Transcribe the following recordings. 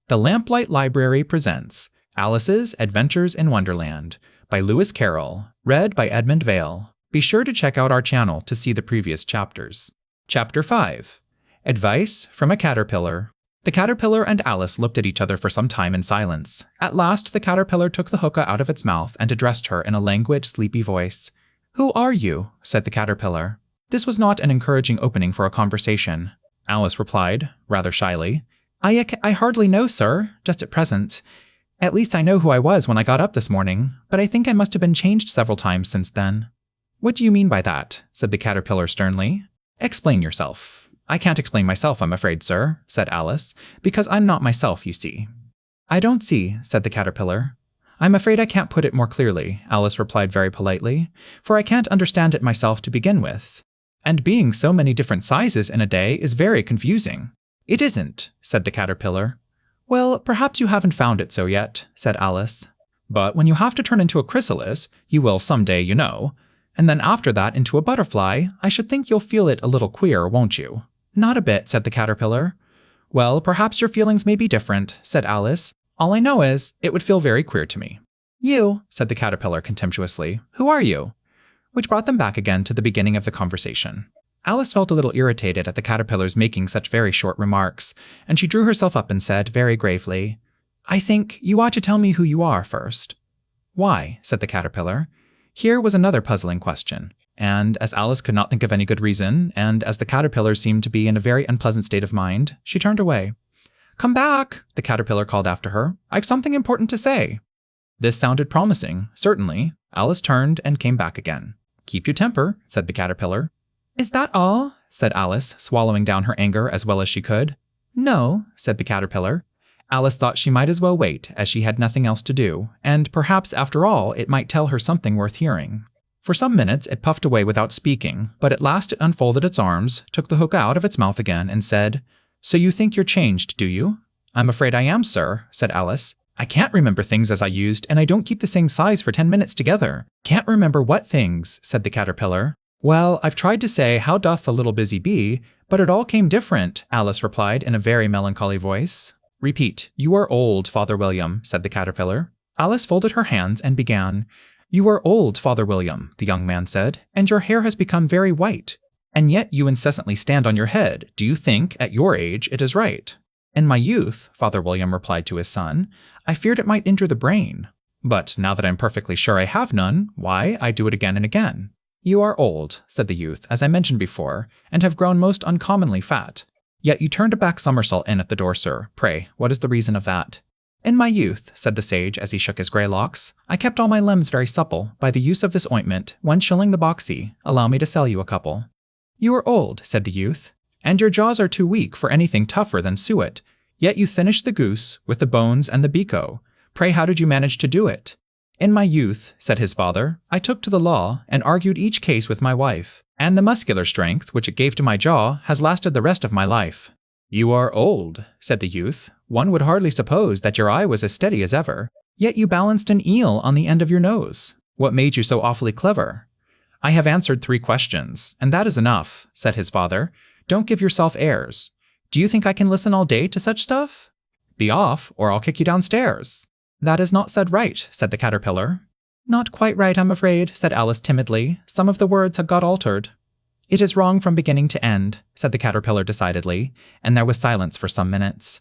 The Lamplight Library presents Alice's Adventures in Wonderland by Lewis Carroll, read by Edmund Vale. Be sure to check out our channel to see the previous chapters. Chapter 5. Advice from a Caterpillar. The caterpillar and Alice looked at each other for some time in silence. At last, the caterpillar took the hookah out of its mouth and addressed her in a languid, sleepy voice. "Who are you?" said the caterpillar. This was not an encouraging opening for a conversation. Alice replied, rather shyly, I hardly know, sir, just at present. At least I know who I was when I got up this morning, but I think I must have been changed several times since then." "What do you mean by that?" said the caterpillar sternly. "Explain yourself." "I can't explain myself, I'm afraid, sir," said Alice, "because I'm not myself, you see." "I don't see," said the caterpillar. "I'm afraid I can't put it more clearly," Alice replied very politely, "for I can't understand it myself to begin with. And being so many different sizes in a day is very confusing." "It isn't," said the caterpillar. "Well, perhaps you haven't found it so yet," said Alice. "But when you have to turn into a chrysalis, you will someday, you know. And then after that into a butterfly, I should think you'll feel it a little queer, won't you?" "Not a bit," said the caterpillar. "Well, perhaps your feelings may be different," said Alice. "All I know is, it would feel very queer to me." "You," said the caterpillar contemptuously. "Who are you?" Which brought them back again to the beginning of the conversation. Alice felt a little irritated at the caterpillar's making such very short remarks, and she drew herself up and said very gravely, "I think you ought to tell me who you are first." "Why?" said the caterpillar. Here was another puzzling question, and as Alice could not think of any good reason, and as the caterpillar seemed to be in a very unpleasant state of mind, she turned away. "Come back," the caterpillar called after her. "I've something important to say." This sounded promising, certainly. Alice turned and came back again. "Keep your temper," said the caterpillar. "Is that all?" said Alice, swallowing down her anger as well as she could. "No," said the caterpillar. Alice thought she might as well wait, as she had nothing else to do, and perhaps after all it might tell her something worth hearing. For some minutes it puffed away without speaking, but at last it unfolded its arms, took the hookah out of its mouth again, and said, "So you think you're changed, do you?" "I'm afraid I am, sir," said Alice. "I can't remember things as I used, and I don't keep the same size for 10 minutes together." "Can't remember what things?" said the caterpillar. "Well, I've tried to say, 'How doth the little busy bee?' but it all came different," Alice replied in a very melancholy voice. "Repeat, 'You are old, Father William,'" said the caterpillar. Alice folded her hands and began. "You are old, Father William," the young man said, "and your hair has become very white. And yet you incessantly stand on your head. Do you think, at your age, it is right?" "In my youth," Father William replied to his son, "I feared it might injure the brain. But now that I'm perfectly sure I have none, why, I do it again and again." "You are old," said the youth, "as I mentioned before, and have grown most uncommonly fat. Yet you turned a back somersault in at the door, sir. Pray, what is the reason of that?" "In my youth," said the sage as he shook his grey locks, "I kept all my limbs very supple by the use of this ointment, 1 shilling the boxy. Allow me to sell you a couple." "You are old," said the youth, "and your jaws are too weak for anything tougher than suet. Yet you finished the goose with the bones and the beako. Pray, how did you manage to do it?" "In my youth," said his father, "I took to the law and argued each case with my wife, and the muscular strength which it gave to my jaw has lasted the rest of my life." "You are old," said the youth. "One would hardly suppose that your eye was as steady as ever. Yet you balanced an eel on the end of your nose. What made you so awfully clever?" "I have answered 3 questions, and that is enough," said his father. "Don't give yourself airs. Do you think I can listen all day to such stuff?" "Be off, or I'll kick you downstairs." "That is not said right," said the caterpillar. "Not quite right, I'm afraid," said Alice timidly. "Some of the words have got altered." "It is wrong from beginning to end," said the caterpillar decidedly, and there was silence for some minutes.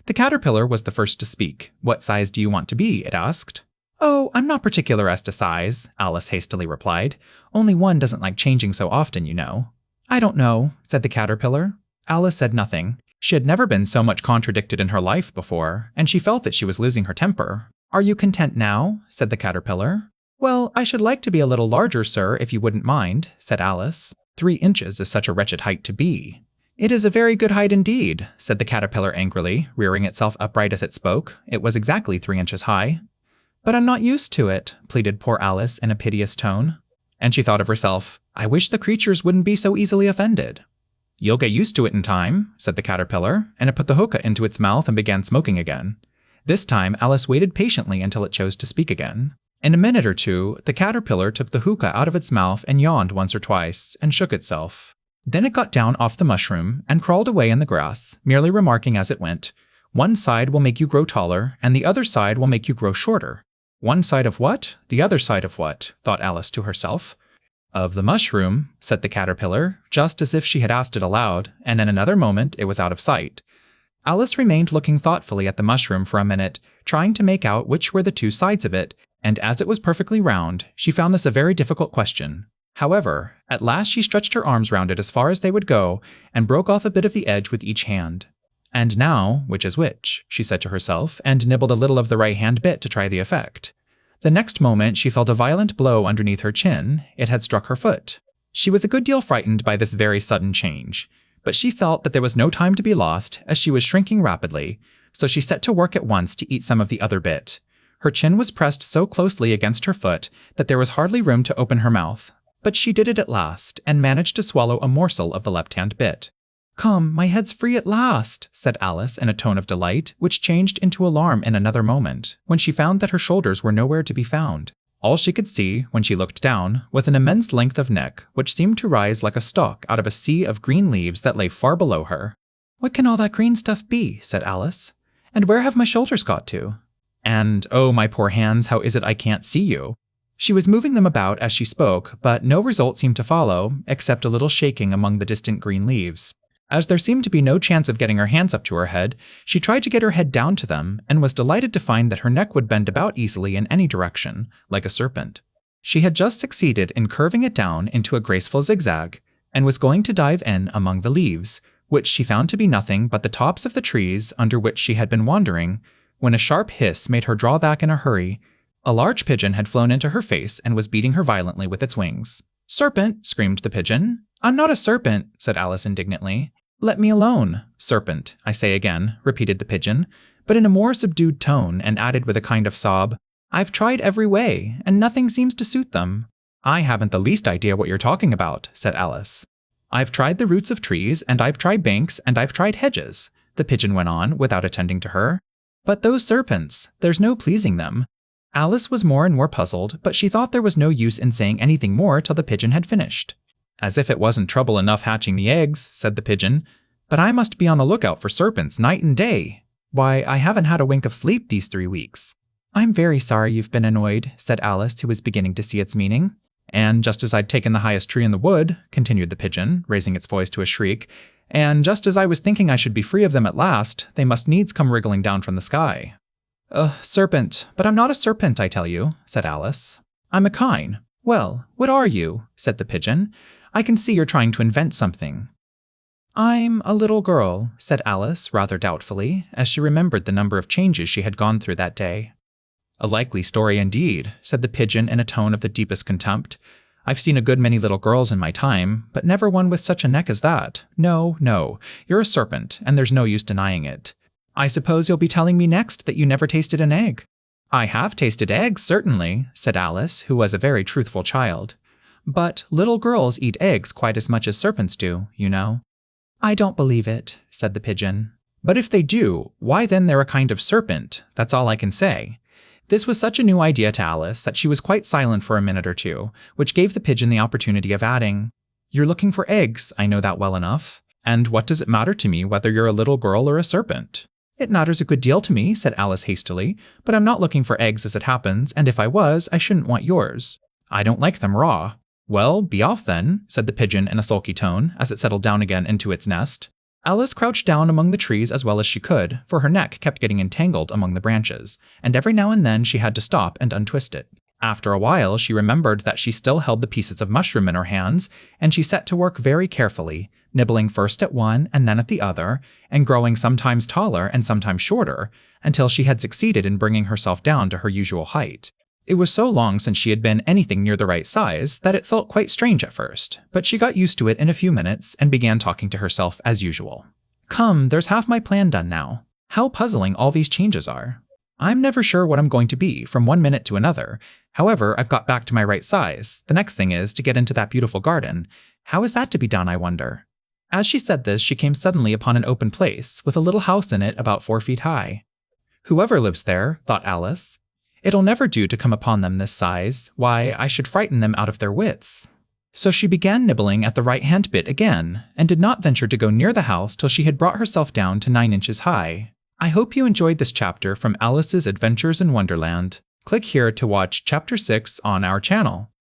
The caterpillar was the first to speak. "What size do you want to be?" it asked. "Oh, I'm not particular as to size," Alice hastily replied. "Only one doesn't like changing so often, you know." "I don't know," said the caterpillar. Alice said nothing. She had never been so much contradicted in her life before, and she felt that she was losing her temper. "Are you content now?" said the caterpillar. "Well, I should like to be a little larger, sir, if you wouldn't mind," said Alice. 3 inches is such a wretched height to be. "It is a very good height indeed," said the caterpillar angrily, rearing itself upright as it spoke. It was exactly 3 inches high. "But I'm not used to it," pleaded poor Alice in a piteous tone. And she thought of herself, "I wish the creatures wouldn't be so easily offended." "You'll get used to it in time," said the caterpillar, and it put the hookah into its mouth and began smoking again. This time Alice waited patiently until it chose to speak again. In a minute or two, the caterpillar took the hookah out of its mouth and yawned once or twice, and shook itself. Then it got down off the mushroom and crawled away in the grass, merely remarking as it went, One side will make you grow taller, and the other side will make you grow shorter. One side of what? The other side of what? Thought Alice to herself. Of the mushroom, said the caterpillar, just as if she had asked it aloud, and in another moment it was out of sight. Alice remained looking thoughtfully at the mushroom for a minute, trying to make out which were the two sides of it, and as it was perfectly round, she found this a very difficult question. However, at last she stretched her arms round it as far as they would go, and broke off a bit of the edge with each hand. And now, which is which? She said to herself, and nibbled a little of the right hand bit to try the effect. The next moment she felt a violent blow underneath her chin. It had struck her foot. She was a good deal frightened by this very sudden change, but she felt that there was no time to be lost, as she was shrinking rapidly, so she set to work at once to eat some of the other bit. Her chin was pressed so closely against her foot that there was hardly room to open her mouth, but she did it at last, and managed to swallow a morsel of the left-hand bit. "Come, my head's free at last," said Alice in a tone of delight, which changed into alarm in another moment, when she found that her shoulders were nowhere to be found. All she could see, when she looked down, was an immense length of neck, which seemed to rise like a stalk out of a sea of green leaves that lay far below her. "What can all that green stuff be?" said Alice. "And where have my shoulders got to? And, oh, my poor hands, how is it I can't see you?" She was moving them about as she spoke, but no result seemed to follow, except a little shaking among the distant green leaves. As there seemed to be no chance of getting her hands up to her head, she tried to get her head down to them, and was delighted to find that her neck would bend about easily in any direction, like a serpent. She had just succeeded in curving it down into a graceful zigzag, and was going to dive in among the leaves, which she found to be nothing but the tops of the trees under which she had been wandering, when a sharp hiss made her draw back in a hurry. A large pigeon had flown into her face and was beating her violently with its wings. "Serpent!" screamed the pigeon. "I'm not a serpent," said Alice indignantly. "Let me alone." "Serpent, I say again," repeated the pigeon, but in a more subdued tone, and added with a kind of sob, "I've tried every way, and nothing seems to suit them." "I haven't the least idea what you're talking about," said Alice. "I've tried the roots of trees, and I've tried banks, and I've tried hedges," the pigeon went on, without attending to her. "But those serpents, there's no pleasing them." Alice was more and more puzzled, but she thought there was no use in saying anything more till the pigeon had finished. "As if it wasn't trouble enough hatching the eggs," said the pigeon, "but I must be on the lookout for serpents night and day. Why, I haven't had a wink of sleep these 3 weeks." "I'm very sorry you've been annoyed," said Alice, who was beginning to see its meaning. "And just as I'd taken the highest tree in the wood," continued the pigeon, raising its voice to a shriek, "and just as I was thinking I should be free of them at last, they must needs come wriggling down from the sky." Serpent, but I'm not a serpent, I tell you," said Alice. "I'm a kine." "Well, what are you?" said the pigeon. "I can see you're trying to invent something." "I'm a little girl," said Alice rather doubtfully, as she remembered the number of changes she had gone through that day. "A likely story indeed," said the pigeon in a tone of the deepest contempt. "I've seen a good many little girls in my time, but never one with such a neck as that. No, no, you're a serpent, and there's no use denying it. I suppose you'll be telling me next that you never tasted an egg." "I have tasted eggs, certainly," said Alice, who was a very truthful child. "But little girls eat eggs quite as much as serpents do, you know." "I don't believe it," said the pigeon. "But if they do, why then they're a kind of serpent, that's all I can say." This was such a new idea to Alice that she was quite silent for a minute or two, which gave the pigeon the opportunity of adding, "You're looking for eggs, I know that well enough. And what does it matter to me whether you're a little girl or a serpent?" "It matters a good deal to me," said Alice hastily, "but I'm not looking for eggs as it happens, and if I was, I shouldn't want yours. I don't like them raw." "Well, be off then," said the pigeon in a sulky tone, as it settled down again into its nest. Alice crouched down among the trees as well as she could, for her neck kept getting entangled among the branches, and every now and then she had to stop and untwist it. After a while, she remembered that she still held the pieces of mushroom in her hands, and she set to work very carefully, nibbling first at one and then at the other, and growing sometimes taller and sometimes shorter, until she had succeeded in bringing herself down to her usual height. It was so long since she had been anything near the right size that it felt quite strange at first, but she got used to it in a few minutes and began talking to herself as usual. "Come, there's half my plan done now. How puzzling all these changes are. I'm never sure what I'm going to be from one minute to another. However, I've got back to my right size. The next thing is to get into that beautiful garden. How is that to be done, I wonder?" As she said this, she came suddenly upon an open place, with a little house in it about 4 feet high. "Whoever lives there," thought Alice. "It'll never do to come upon them this size. Why, I should frighten them out of their wits." So she began nibbling at the right-hand bit again, and did not venture to go near the house till she had brought herself down to 9 inches high. I hope you enjoyed this chapter from Alice's Adventures in Wonderland. Click here to watch Chapter 6 on our channel.